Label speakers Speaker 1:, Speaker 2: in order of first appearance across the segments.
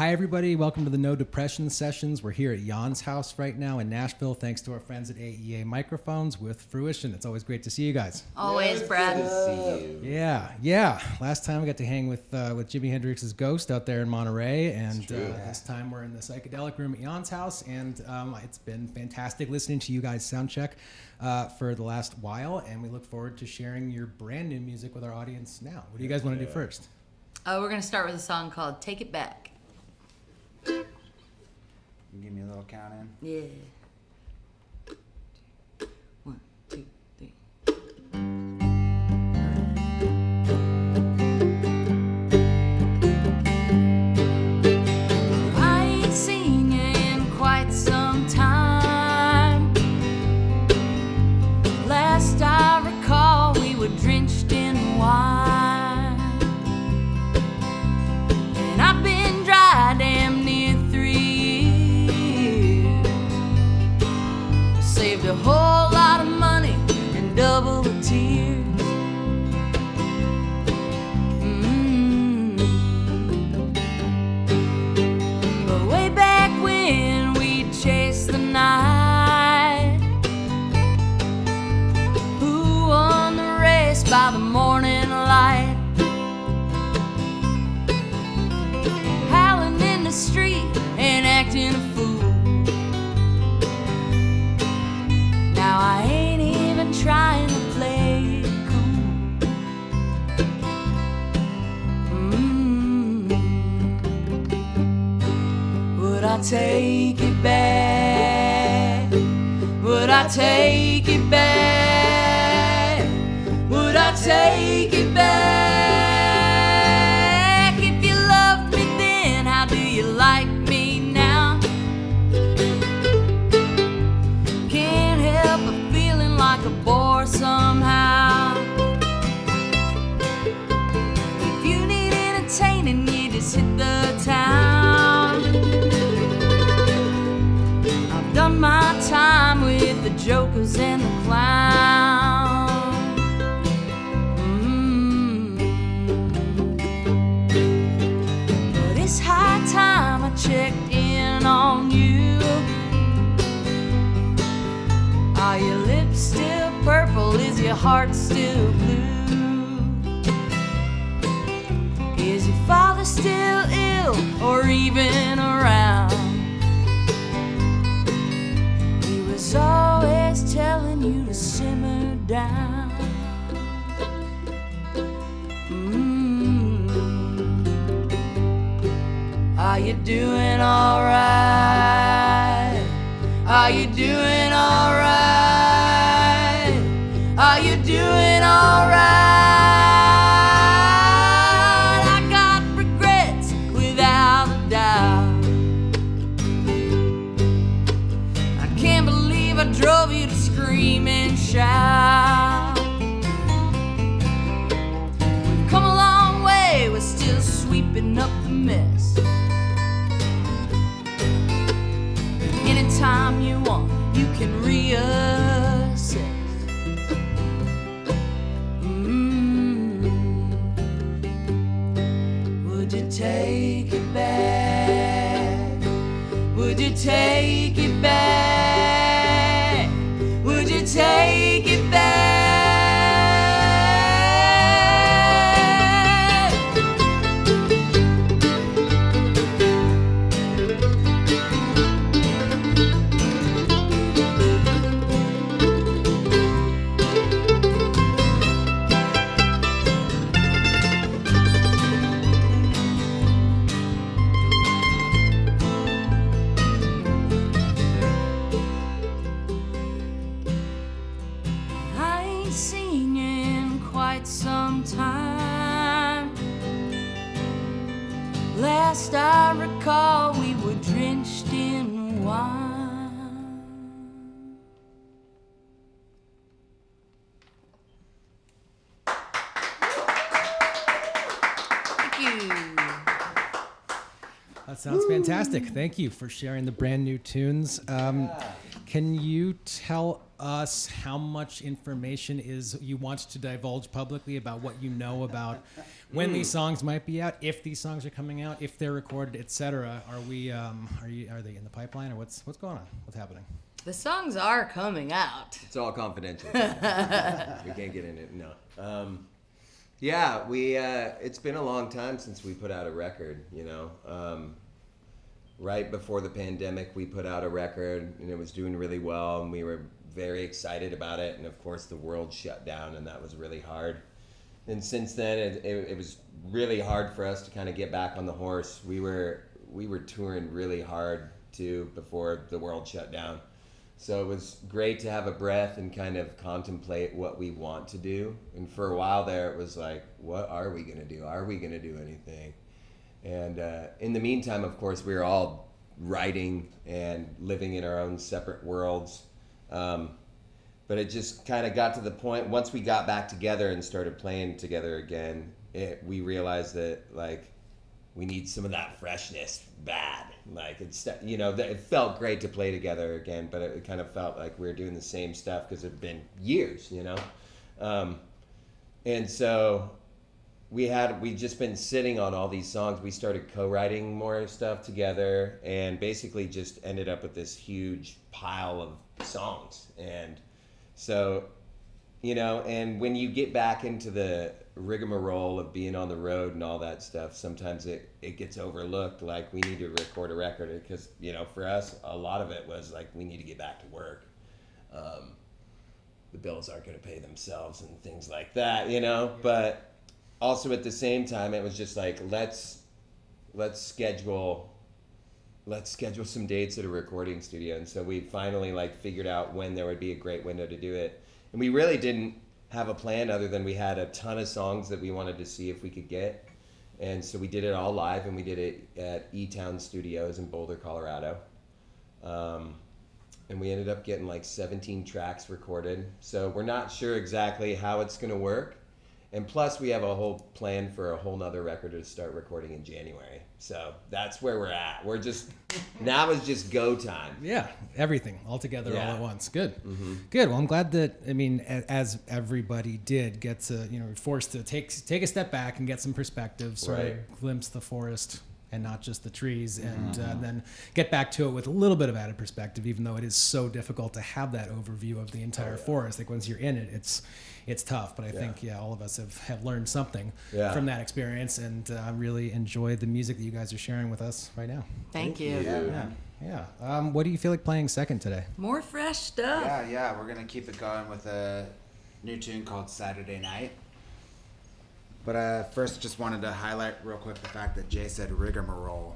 Speaker 1: Hi, everybody. Welcome to the No Depression sessions. We're here at Juan's house right now in Nashville, thanks to our friends at AEA Microphones with Fruition. It's always great to see you guys.
Speaker 2: Always, Brad.
Speaker 3: Good to see you.
Speaker 1: Yeah. Last time we got to hang with Jimi Hendrix's Ghost out there in Monterey, and this time we're in the psychedelic room at Juan's house, and it's been fantastic listening to you guys soundcheck for the last while, and we look forward to sharing your brand new music with our audience now. What do you guys want to do first?
Speaker 2: We're going to start with a song called Take It Back.
Speaker 3: You give me a little count in?
Speaker 2: Yeah. 1, 2, 3. I ain't seen you in quite some time. Last I recall, we were drenched in wine. And I've been dry damn near 3 years. Saved a whole lot of money and double the tears. But way back when we chased the night, who won the race by the morning light? Howling in the street and acting a fool. Now I ain't even trying to play it cool. Would I take it back? Would I take it back? Would I take it back? If you loved me then, how do you like me now? Can't help but feeling like a bore somehow. If you need entertaining, you just hit the town. I've done my time with the jokers and the clowns. But it's high time I checked in on you. Are your lips still purple? Is your heart still blue? Is your father still ill or even around? He was always telling you to simmer down. Are you doing alright? Are you doing alright? Are you doing alright? I got regrets without a doubt. I can't believe I drove you to scream and shout. We've come a long way, we're still sweeping up the mess. Anytime you want, you can reassess. Would you take it back? Would you take it back? Would you take it back? I ain't seen you in quite some time. Last I recall, we were drenched in wine. Thank you.
Speaker 1: That sounds fantastic. Thank you for sharing the brand new tunes. Can you tell us how much information is you want to divulge publicly about what you know about when these songs might be out, if these songs are coming out, if they're recorded, etc.? Are they in the pipeline, or what's going on? What's happening?
Speaker 2: The songs are coming out.
Speaker 4: It's all confidential. We can't get into it. No. Yeah, we. It's been a long time since we put out a record. You know, right before the pandemic, we put out a record, and it was doing really well, and we were very excited about it. And of course, the world shut down, and that was really hard. And since then, it was really hard for us to kind of get back on the horse. We were touring really hard too before the world shut down. So it was great to have a breath and kind of contemplate what we want to do. And for a while there, it was like, what are we going to do? Are we going to do anything? And in the meantime, of course, we were all writing and living in our own separate worlds. But it just kind of got to the point, once we got back together and started playing together again, we realized that, like, we need some of that freshness bad. Like, it's, you know, it felt great to play together again, but it kind of felt like we were doing the same stuff because it had been years, you know? And so we'd just been sitting on all these songs. We started co-writing more stuff together and basically just ended up with this huge pile of songs. And so, you know, and when you get back into the rigmarole of being on the road and all that stuff, sometimes it gets overlooked. Like, we need to record a record because, you know, for us, a lot of it was like, we need to get back to work. The bills aren't going to pay themselves and things like that, you know. But also at the same time, it was just like, let's schedule some dates at a recording studio. And so we finally like figured out when there would be a great window to do it. And we really didn't have a plan other than we had a ton of songs that we wanted to see if we could get. And so we did it all live, and we did it at E-Town Studios in Boulder, Colorado. And we ended up getting like 17 tracks recorded. So we're not sure exactly how it's going to work. And plus, we have a whole plan for a whole nother record to start recording in January. So that's where we're at. We're just, now is just go time.
Speaker 1: Yeah, everything all together all at once. Good.
Speaker 4: Mm-hmm.
Speaker 1: Good. Well, I'm glad that, I mean, as everybody did, get to, you know, forced to take a step back and get some perspective, sort of glimpse the forest and not just the trees, and then get back to it with a little bit of added perspective, even though it is so difficult to have that overview of the entire forest. Like, once you're in it, it's tough. But I think, all of us have learned something from that experience, and I really enjoyed the music that you guys are sharing with us right now.
Speaker 2: Thank you.
Speaker 1: Yeah. What do you feel like playing second today?
Speaker 2: More fresh stuff.
Speaker 3: Yeah. We're gonna keep it going with a new tune called Saturday Night. But first, just wanted to highlight real quick the fact that Jay said rigmarole.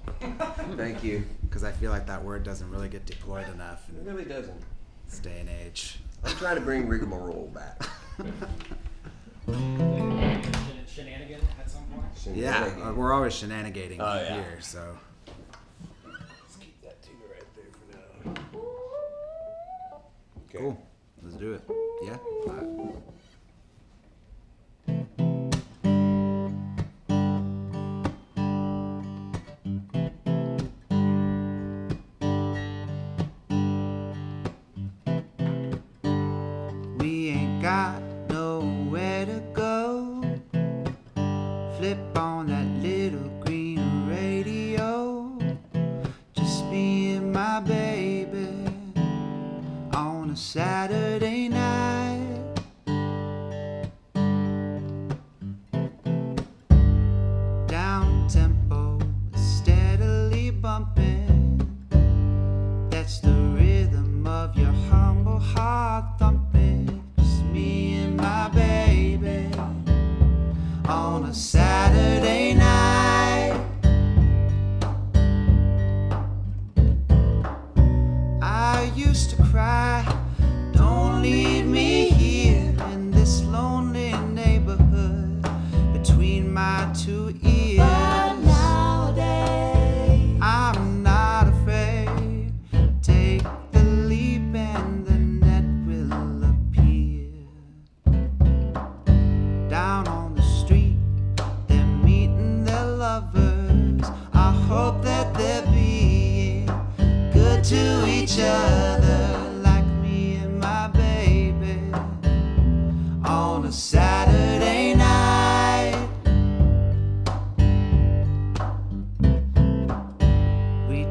Speaker 4: Thank you.
Speaker 3: Because I feel like that word doesn't really get deployed enough
Speaker 4: It
Speaker 3: in
Speaker 4: really doesn't.
Speaker 3: this day and age.
Speaker 4: I'm trying to bring rigmarole back.
Speaker 1: Shenanigan at some point?
Speaker 3: Yeah, we're always shenanigating
Speaker 4: yeah.
Speaker 3: here, so.
Speaker 4: Let's keep that tune right there for now. Okay.
Speaker 3: Cool. Let's do it. Yeah? All right. We ain't got nowhere to go. Flip on that little green radio. Just me and my baby on a Saturday night. Down tempo, steadily bumping. That's the rhythm of your humble heart thumping. Just me and my baby on a Saturday night. I used to cry, don't leave me here in this lonely neighborhood between my two ears. But nowadays I'm not afraid. Take the leap and the net will appear. Down on the street, they're meeting their lovers. I hope that they're being good to each other, like me and my baby.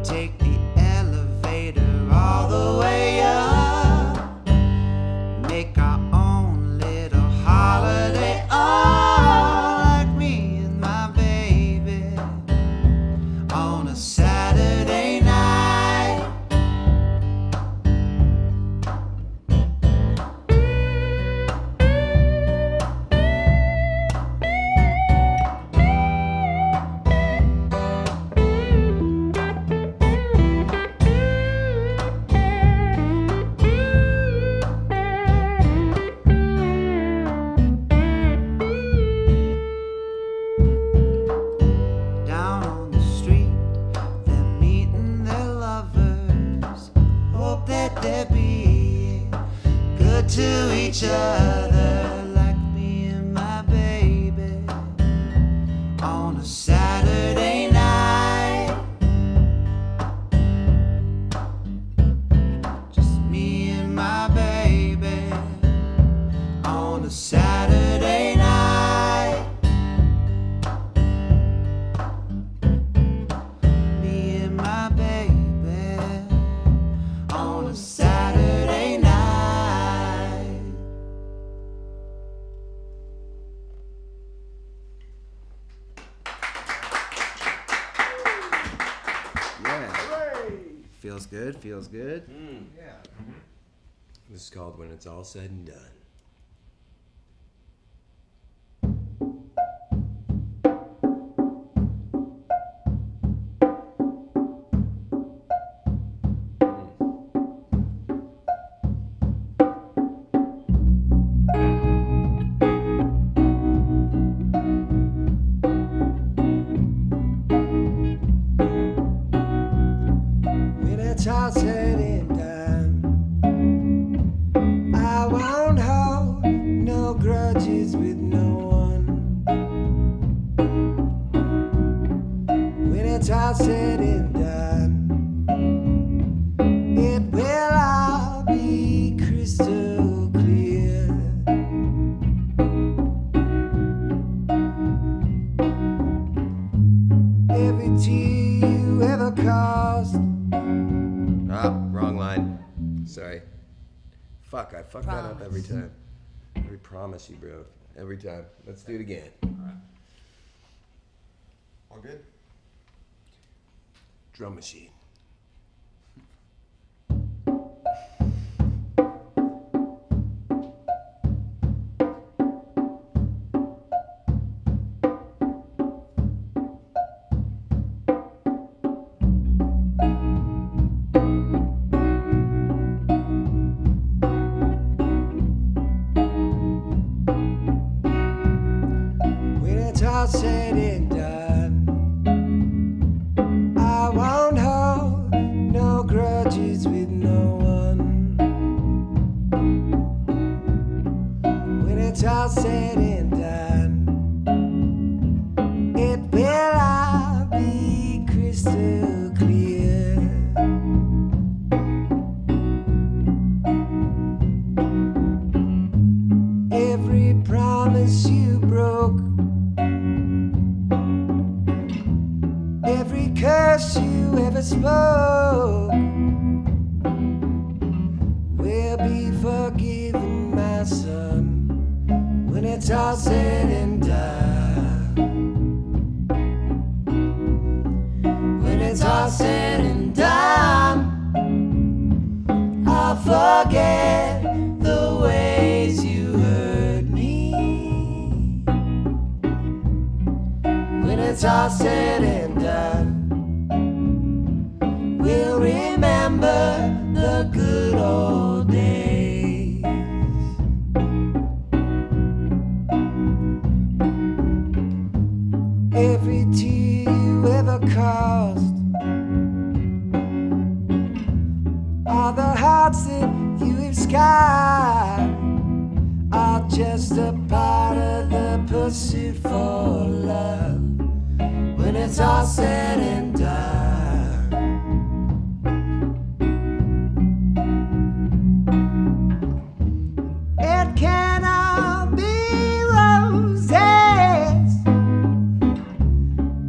Speaker 3: take the elevator all the way up, make our own little holiday, oh, like me and my baby on a Saturday night. Down on the street, they're meeting their lovers. Hope that they're being good to each other, like me and my baby on a Saturday night. Just me and my baby on a Saturday night. Me and my baby on a Saturday night. Yeah. Feels good, feels good.
Speaker 1: Yeah.
Speaker 4: This is called When It's All Said and Done. When it's all said and done, I won't hold no grudges with no one. When it's all said and done, it will all be crystal clear. Every tear you ever caused. Ah, wrong line. Sorry. Fuck, I fuck that up every time. I promise you, bro. Every time. Let's do it again.
Speaker 5: All good?
Speaker 4: Drum machine. When it's all said and done, I won't hold no grudges with no one. When it's all said and done, it will all be crystal clear. Every promise you broke, every curse you ever spoke, will be forgiven, my son, when it's all said and done. When it's all said and done, I'll forget the ways you hurt me. When it's all said and done, we'll remember the good old days. Every tear you ever caused, all the hearts that you have scarred, are just a part of the pursuit for love. When it's all said and done, it can all be roses.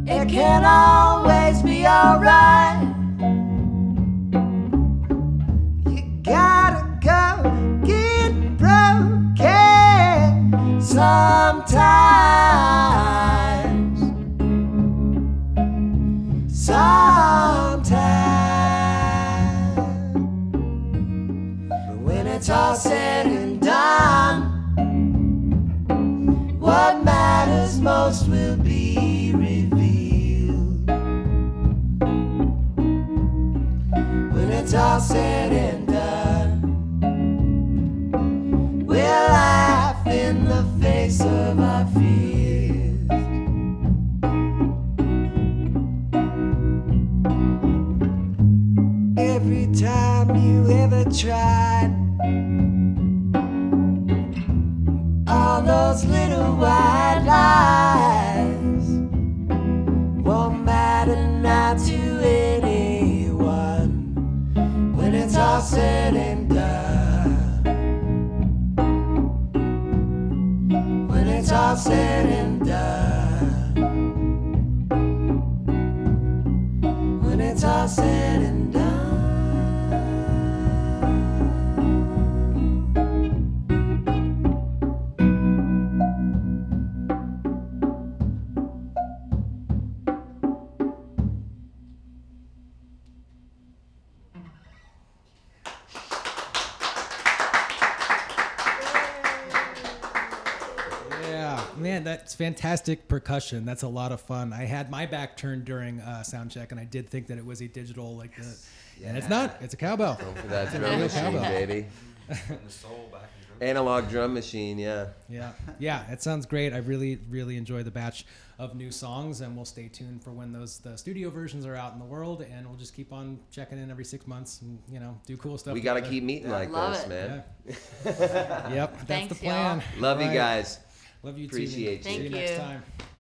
Speaker 4: It can always be alright.
Speaker 3: it's all said and done, we'll laugh in the face of our fears. Every time you ever tried, all those little white lies won't matter now to anyone when it's all said and done. When it's all said and done. When it's all said and done.
Speaker 1: Man, that's fantastic percussion. That's a lot of fun. I had my back turned during sound check, and I did think that it was a digital, like, and it's not. It's a cowbell.
Speaker 4: Go for that drum machine, baby. Analog drum machine, yeah.
Speaker 1: Yeah. It sounds great. I really, really enjoy the batch of new songs, and we'll stay tuned for when the studio versions are out in the world, and we'll just keep on checking in every 6 months and do cool stuff.
Speaker 4: We got to keep meeting like
Speaker 2: Love
Speaker 4: this,
Speaker 2: it.
Speaker 4: man.
Speaker 1: Yeah. Yep, that's
Speaker 2: Thanks,
Speaker 1: the plan.
Speaker 2: y'all.
Speaker 4: Love you
Speaker 1: All right.
Speaker 4: guys.
Speaker 1: Love you too.
Speaker 4: Appreciate you.
Speaker 1: See you
Speaker 2: Thank
Speaker 1: next
Speaker 2: you.
Speaker 1: time.